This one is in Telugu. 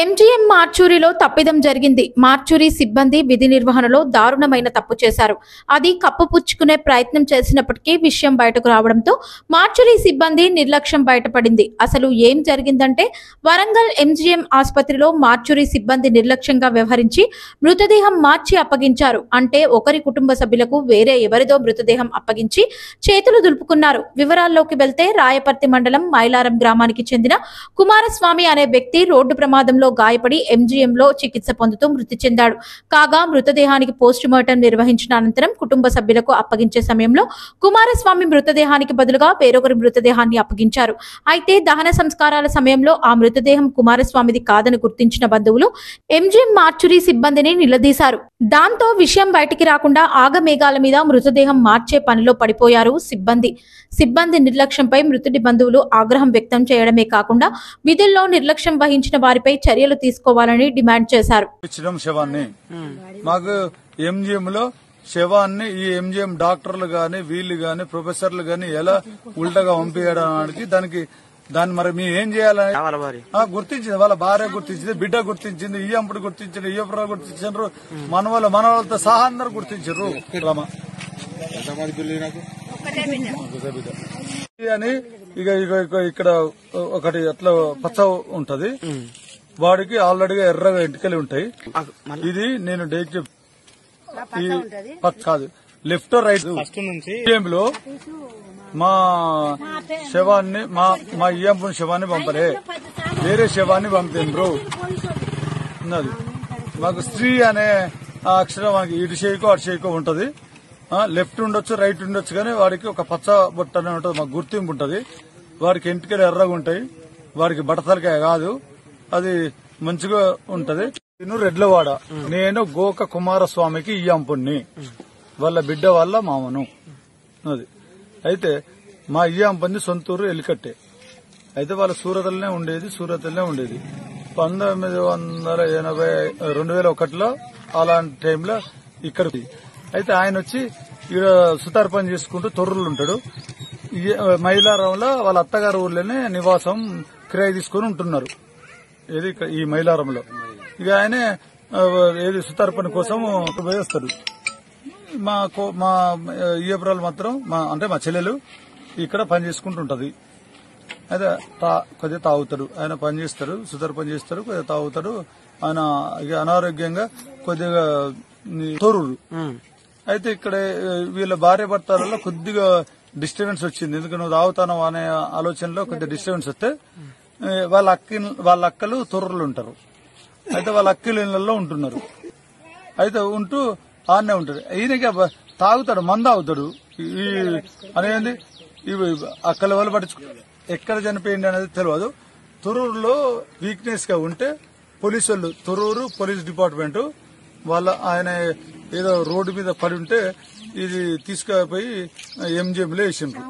ఎంజీఎం మార్చూరిలో తప్పిదం జరిగింది. మార్చూరి సిబ్బంది విధి నిర్వహణలో దారుణమైన తప్పు చేశారు. అది కప్పుపుచ్చుకునే ప్రయత్నం చేసినప్పటికీ విషయం బయటకు రావడంతో మార్చూరి సిబ్బంది నిర్లక్ష్యం బయటపడింది. అసలు ఏం జరిగిందంటే, వరంగల్ ఎంజీఎం ఆసుపత్రిలో మార్చూరి సిబ్బంది నిర్లక్ష్యంగా వ్యవహరించి మృతదేహం మార్చి అప్పగించారు. అంటే ఒకరి కుటుంబ సభ్యులకు వేరే ఎవరిదో మృతదేహం అప్పగించి చేతులు దులుపుకున్నారు. వివరాల్లోకి వెళ్తే, రాయపర్తి మండలం మైలారం గ్రామానికి చెందిన కుమారస్వామి అనే వ్యక్తి రోడ్డు ప్రమాదంలో గాయపడి ఎంజీఎంలో చికిత్స పొందుతూ మృతి చెందాడు. కాగా మృతదేహానికి పోస్టుమార్టం నిర్వహించిన అనంతరం కుటుంబ సభ్యులకు అప్పగించే సమయంలో కుమారస్వామి మృతదేహానికి బదులుగా వేరొకరి మృతదేహాన్ని అప్పగించారు. అయితే దహన సంస్కారాల సమయంలో ఆ మృతదేహం కుమారస్వామిది కాదని గుర్తించిన బంధువులు ఎంజీఎం మార్చురీ సిబ్బందిని నిలదీశారు. దాంతో విషయం బయటికి రాకుండా ఆగమేఘాల మీద మృతదేహం మార్చే పనిలో పడిపోయారు సిబ్బంది నిర్లక్ష్యంపై మృతుడి బంధువులు ఆగ్రహం వ్యక్తం చేయడమే కాకుండా విధుల్లో నిర్లక్ష్యం వహించిన వారిపై చర్యలు తీసుకోవాలని డిమాండ్ చేశారు. మాకు ఎంజీఎం లో శవాన్ని ఈ ఎంజీఎం డాక్టర్లు గాని వీళ్ళు గాని ప్రొఫెసర్లు గాని ఎలా ఉల్టగా పంపించడానికి దాన్ని మరి మేము ఏం చేయాలని గుర్తించింది. వాళ్ళ భార్య గుర్తించింది, బిడ్డ గుర్తించింది, ఇయ్యంపుడు గుర్తించింది, ఇయ్యపుడు గుర్తించారు, మనవాళ్ళతో సహా అందరు గుర్తించారు. అని ఇక ఇక్కడ ఒకటి అట్లా పచ్చ ఉంటది, వాడికి ఆల్రెడీగా ఎర్రగా ఎంటికలు ఉంటాయి. ఇది నేను డేట్ కాదు, లెఫ్ట్ రైట్ లో మా శవాన్ని మా ఇయ్యంపు శవాన్ని పంపలే, వేరే శవాన్ని పంపిండ్రు. మాకు స్త్రీ అనే అక్షరం మనకి ఇటు చేయికో అటు చేయికో ఉంటది. లెఫ్ట్ ఉండొచ్చు, రైట్ ఉండొచ్చు, కానీ వాడికి ఒక పచ్చ బొట్ట అనే ఉంటది, మాకు గుర్తింపు ఉంటది. వాడికి ఎంటికలు ఎర్రగా ఉంటాయి, వాడికి బట్టతలకాయ కాదు, అది మంచిగా ఉంటది. నేను రెడ్లవాడ, నేను గోక కుమారస్వామికి ఇయ్యంపుణ్ణి, వాళ్ళ బిడ్డ వాళ్ళ మామను. అది అయితే మా ఇయ్యంపంది సొంతూరు ఎలికట్టే. అయితే వాళ్ళ సూరతలనే ఉండేది. 2001లో అలాంటి టైంలో ఇక్కడ అయితే ఆయన వచ్చి ఇక్కడ సుతార్ పని చేసుకుంటూ తొర్రులు ఉంటాడు. మైలారంలో వాళ్ళ అత్తగారు ఊర్లోనే నివాసం కిరాయి తీసుకుని ఉంటున్నారు. ఏది ఈ మైలారంలో. ఇక ఆయనే ఏది సుతార్ పని కోసం వేస్తాడు. మా ఇయ్యపురాలు మాత్రం అంటే మా చెల్లెలు ఇక్కడ పని చేసుకుంటుంటది. అయితే కొద్దిగా తాగుతాడు, ఆయన పని చేస్తాడు, సుతార్ పని చేస్తాడు, కొద్దిగా తాగుతాడు. ఆయన ఇక అనారోగ్యంగా కొద్దిగా తోరుడు. అయితే ఇక్కడ వీళ్ళ భార్య భర్తలలో కొద్దిగా డిస్టర్బెన్స్ వచ్చింది. ఎందుకంటే నువ్వు తాగుతాను అనే ఆలోచనలో కొద్దిగా డిస్టర్బెన్స్ వస్తే వాళ్ళ అక్కలు తొర్రలు ఉంటారు. అయితే వాళ్ళ అక్కలు ఇళ్లలో ఉంటున్నారు. అయితే ఉంటూ ఆడనే ఉంటాడు. ఈయనకి తాగుతాడు, మంద తాగుతాడు. అనేది ఇవి అక్కల వాళ్ళు పట్టించుకో, ఎక్కడ చనిపోయింది అనేది తెలియదు. తొర్రూరులో వీక్నెస్ గా ఉంటే పోలీసు వాళ్ళు, తొర్రూరు పోలీస్ డిపార్ట్మెంట్ ఆయన ఏదో రోడ్డు మీద పడి ఉంటే ఇది తీసుకుపోయి ఎంజీఎంలో వేసిండ్రు.